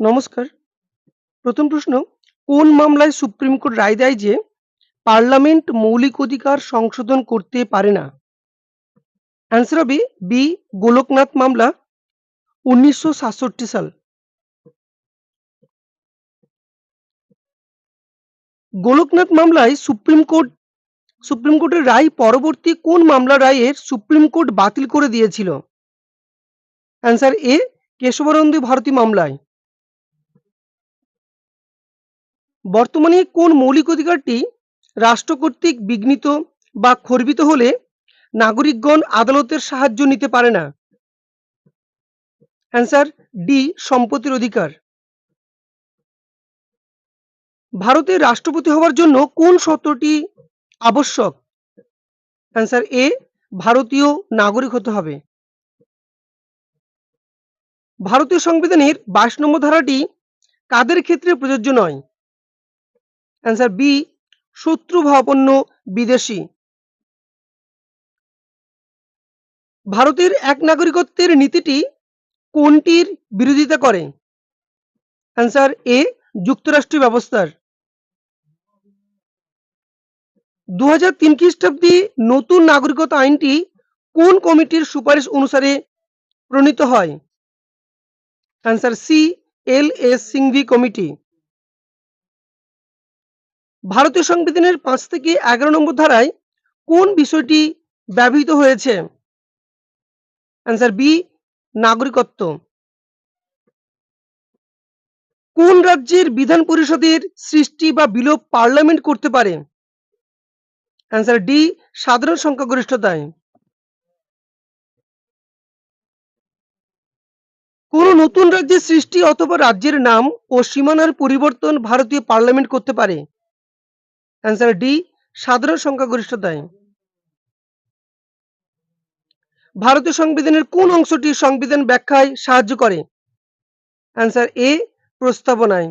নমস্কার। প্রথম প্রশ্ন, কোন মামলায় সুপ্রিম কোর্ট রায় দেয় যে পার্লামেন্ট মৌলিক অধিকার সংশোধন করতে পারে না? অ্যান্সার হবে বি, গোলকনাথ মামলা ১৯৬৭ সাল। গোলকনাথ মামলায় সুপ্রিম কোর্টের রায় পরবর্তী কোন মামলার রায়ের সুপ্রিম কোর্ট বাতিল করে দিয়েছিল? অ্যান্সার এ, কেশবানন্দ ভারতী মামলায়। বর্তমানে কোন মৌলিক অধিকারটি রাষ্ট্র কর্তৃক বিঘ্নিত বা খর্বিত হলে নাগরিকগণ আদালতের সাহায্য নিতে পারে না? অ্যান্সার ডি, সম্পত্তির অধিকার। ভারতের রাষ্ট্রপতি হওয়ার জন্য কোন শর্তটি আবশ্যক? অ্যান্সার এ, ভারতীয় নাগরিক হতে হবে। ভারতীয় সংবিধানের 22 নম্বর ধারাটি কাদের ক্ষেত্রে প্রযোজ্য নয়? অ্যান্সার বি, শত্রুভাবাপন্ন বিদেশী। ভারতের এক নাগরিকত্বের নীতিটি কোনটির বিরোধিতা করে? অ্যান্সার এ, যুক্তরাষ্ট্রীয় ব্যবস্থার। 2003 খ্রিস্টাব্দে নতুন নাগরিকত্ব আইনটি কোন কমিটির সুপারিশ অনুসারে প্রণীত হয়? Answer C, L S Singhvi committee. ভারতীয় সংবিধানের 5 থেকে 11 নম্বর ধারায় কোন বিষয়টি ব্যবহৃত হয়েছে? অ্যান্সার বি, নাগরিকত্ব। কোন রাজ্যের বিধান পরিষদের সৃষ্টি বা বিলোপ পার্লামেন্ট করতে পারে? অ্যান্সার ডি, সাধারণ সংখ্যাগরিষ্ঠতায়। কোন নতুন রাজ্যের সৃষ্টি অথবা রাজ্যের নাম ও সীমানার পরিবর্তন ভারতীয় পার্লামেন্ট করতে পারে? অ্যান্সার ডি, সাধারণ সংখ্যাগরিষ্ঠতায়। ভারতীয় সংবিধানের কোন অংশটি সংবিধান ব্যাখ্যায় সাহায্য করে? অ্যান্সার এ, প্রস্তাবনায়।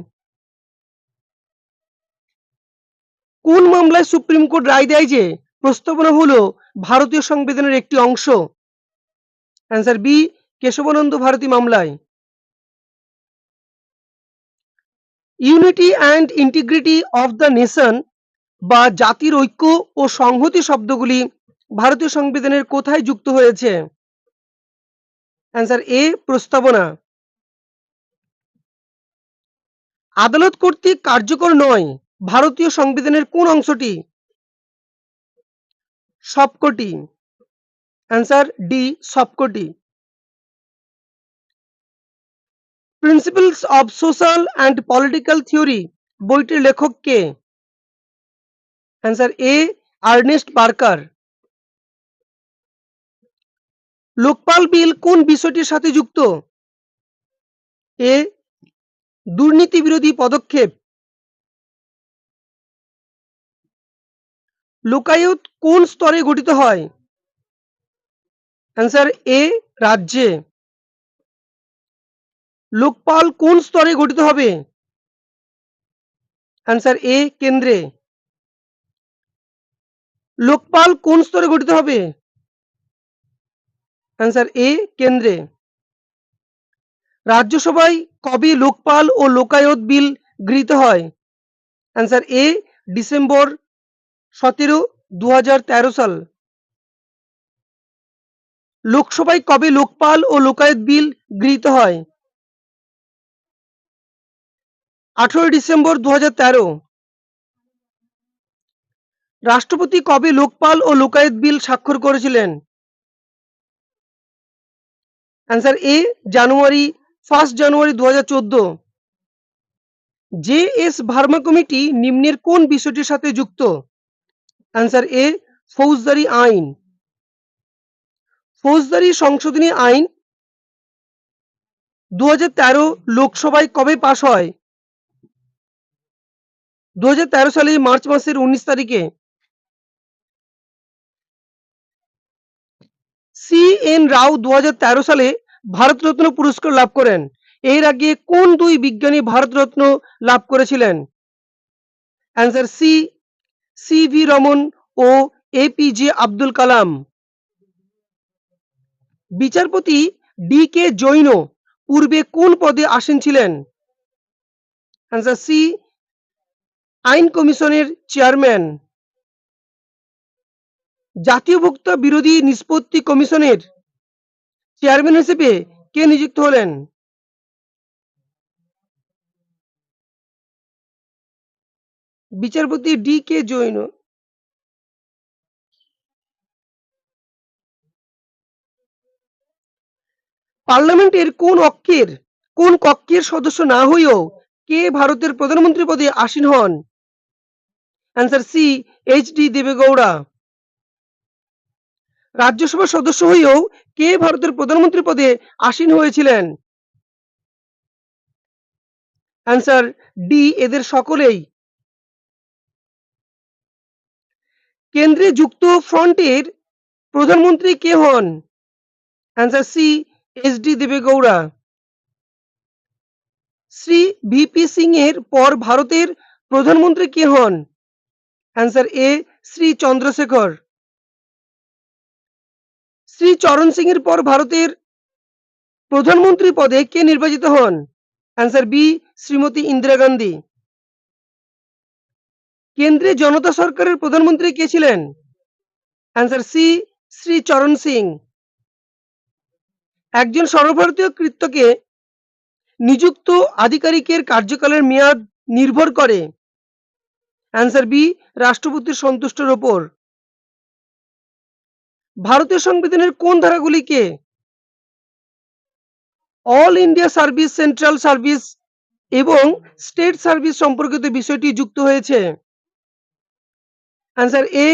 কোন মামলায় সুপ্রিম কোর্ট রায় দেয় যে প্রস্তাবনা হলো ভারতীয় সংবিধানের একটি অংশ? অ্যান্সার বি, কেশবানন্দ ভারতী মামলায়। Unity and integrity of the nation বা জাতির ঐক্য ও সংহতি শব্দগুলি ভারতীয় সংবিধানের কোথায় যুক্ত হয়েছে? অ্যান্সার এ, প্রস্তাবনা। আদালত কর্তৃক কার্যকর নয় ভারতীয় সংবিধানের কোন অংশটি? সবকটি। অ্যান্সার ডি, সবকটি। Principles of social and political theory বইটির লেখক কে? অ্যান্সার এ, আর্নেস্ট বার্কার। লোকপাল বিল কোন বিষয়টির সাথে যুক্ত? এ, দুর্নীতি বিরোধী পদক্ষেপ। লোকায়ত কোন স্তরে গঠিত হয়? অ্যান্সার এ, রাজ্যে। লোকপাল কোন স্তরে গঠিত হবে? অ্যান্সার এ, কেন্দ্রে। লোকপাল কোন স্তরে গঠিত হবে? অ্যান্সার এ, কেন্দ্রে। রাজ্যসভায় কবে লোকপাল ও লোকায়ত বিল গৃহীত হয়? অ্যান্সার এ, ডিসেম্বর 17, 2013 সাল। লোকসভায় কবে লোকপাল ও লোকায়ত বিল গৃহীত হয়? 18 ডিসেম্বর 2013। রাষ্ট্রপতি কবে লোকপাল ও লোকায়ত বিল স্বাক্ষর করেছিলেন? অ্যান্সার এ, জানুয়ারি 1 জানুয়ারি 2014। জে এস ভার্মা কমিটি নিম্নের কোন বিষয়টির সাথে যুক্ত? অ্যান্সার এ, ফৌজদারি আইন। ফৌজদারি সংশোধনী আইন 2013 লোকসভায় কবে পাশ হয়? 2013 সালে মার্চ মাসের 19 তারিখে। সি এন রাও 2013 সালে ভারতরত্ন পুরস্কার লাভ করেন। এর আগে কোন দুই বিজ্ঞানী ভারতরত্ন লাভ করেছিলেন? Answer C, C V Raman ও এপিজে আব্দুল কালাম। বিচারপতি ডি কে জৈন পূর্বে কোন পদে আসীন ছিলেন? অ্যান্সার সি আইন কমিশনের চেয়ারম্যান। জাতীয় ভোক্তা বিরোধী নিষ্পত্তি কমিশনের চেয়ারম্যান হিসেবে কে নিযুক্ত হলেন? বিচারপতি ডি কে জৈন। পার্লামেন্টের কোন কক্ষের সদস্য না হয়েও কে ভারতের প্রধানমন্ত্রী পদে আসীন হন? Answer C H D Deve Gowda. রাজ্যসভার সদস্য হয়েও কে ভারতের প্রধানমন্ত্রী পদে আসীন হয়েছিলেন? অ্যান্সার ডি এদের সকলেই। কেন্দ্রে যুক্ত ফ্রন্টের প্রধানমন্ত্রী কে হন? Answer C H D Deve Gowda. Shri VP Singh এর পর ভারতের প্রধানমন্ত্রী কে হন? Answer A Shri Chandrashekhar. শ্রী চরণ সিং এর পর ভারতের প্রধানমন্ত্রী পদে কে নির্বাচিত হন? Answer B Shrimati Indira Gandhi. কেন্দ্রে জনতা সরকারের প্রধানমন্ত্রী কে ছিলেন? Answer C Shri Charan Singh. একজন সর্বভারতীয় কৃত্যকে নিযুক্ত আধিকারিকের কার্যকালের মেয়াদ নির্ভর করে? অ্যান্সার বি রাষ্ট্রপতির সন্তুষ্টির ওপর। ভারতীয় সংবিধানের কোন ধারাগুলিকে all India service, central service এবং স্টেট সার্ভিস সম্পর্কিত বিষয়টি যুক্ত হয়েছে? অ্যান্সার এ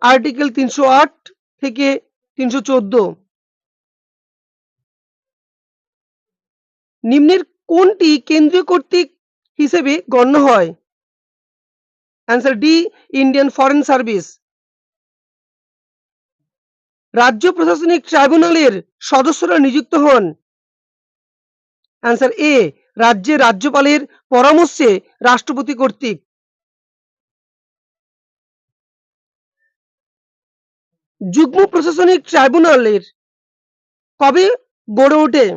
আর্টিকেল 308 থেকে 314। নিম্নের কোনটি কেন্দ্রীয় কর্তৃক হিসেবে গণ্য হয়? Answer D Indian foreign service. রাজ্য প্রশাসনিক ট্রাইব্যুনালের সদস্যরা নিযুক্ত হন? অ্যান্সার এ রাজ্যের রাজ্যপালের পরামর্শে রাষ্ট্রপতি কর্তৃক। যুগ্ম প্রশাসনিক ট্রাইব্যুনালের কবে গড়ে ওঠে?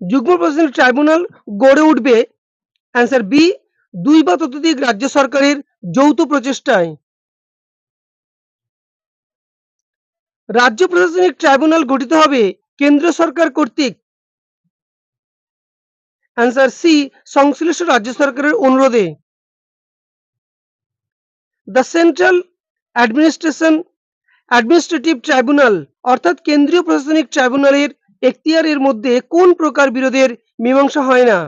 যুগ্ম প্রশাসনিক ট্রাইব্যুনাল গড়ে উঠবে অ্যান্সার বি 2 বা ততোধিক রাজ্য সরকারের যৌথ প্রচেষ্টায়। রাজ্য প্রশাসনিক ট্রাইব্যুনাল গঠিত হবে কেন্দ্র সরকার কর্তৃক। অ্যান্সার সি সংশ্লিষ্ট রাজ্য সরকারের অনুরোধে। দ্য সেন্ট্রাল অ্যাডমিনিস্ট্রেটিভ ট্রাইব্যুনাল অর্থাৎ কেন্দ্রীয় প্রশাসনিক ট্রাইব্যুনালের এখতিয়ারের মধ্যে কোন প্রকার বিরোধের মীমাংসা হয় না?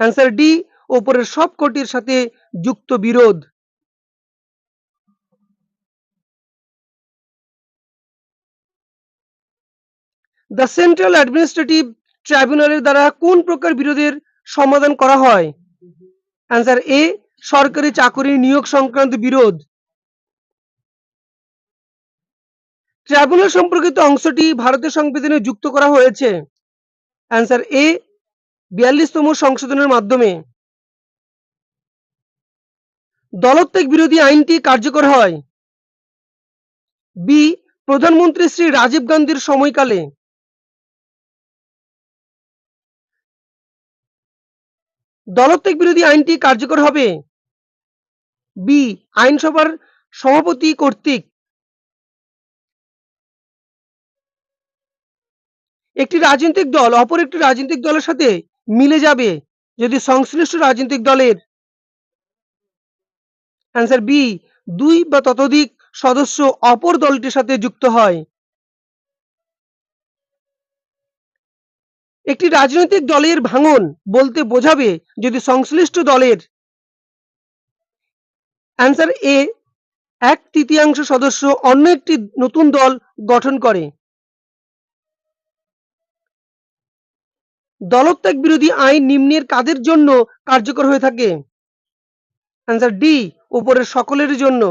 অ্যান্সার ডি ওপরের সব কটির সাথে যুক্ত বিরোধ। দ্য সেন্ট্রাল অ্যাডমিনিস্ট্রেটিভ ট্রাইব্যুনালের দ্বারা কোন প্রকার বিরোধের সমাধান করা হয়? অ্যান্সার এ সরকারি চাকরি নিয়োগ সংক্রান্ত বিরোধ। ট্রাইব্যুনাল সম্পর্কিত অংশটি ভারতের সংবিধানে যুক্ত করা হয়েছে? অ্যান্সার এ 42তম সংশোধনের মাধ্যমে। দলত্যাগ বিরোধী আইনটি কার্যকর হয়? বি প্রধানমন্ত্রী শ্রী রাজীব গান্ধীর সময়কালে। দলত্যাগ বিরোধী আইনটি কার্যকর হবে? বি আইনসভার সভাপতি কর্তৃক। একটি রাজনৈতিক দল অপর একটি রাজনৈতিক দলের সাথে মিলে যাবে যদি সংশ্লিষ্ট রাজনৈতিক দলের অ্যান্সার বি 2 বা ততোধিক সদস্য অপর দলটির সাথে যুক্ত হয়। একটি রাজনৈতিক দলের ভাঙন বলতে বোঝাবে যদি সংশ্লিষ্ট দলের অ্যান্সার এ 1/3 সদস্য অন্য একটি নতুন দল গঠন করে। দলত্যাগ বিরোধী আইন নিম্নের কাদের জন্য কার্যকর হয়ে থাকে? অ্যান্সার ডি উপরের সকলের জন্য।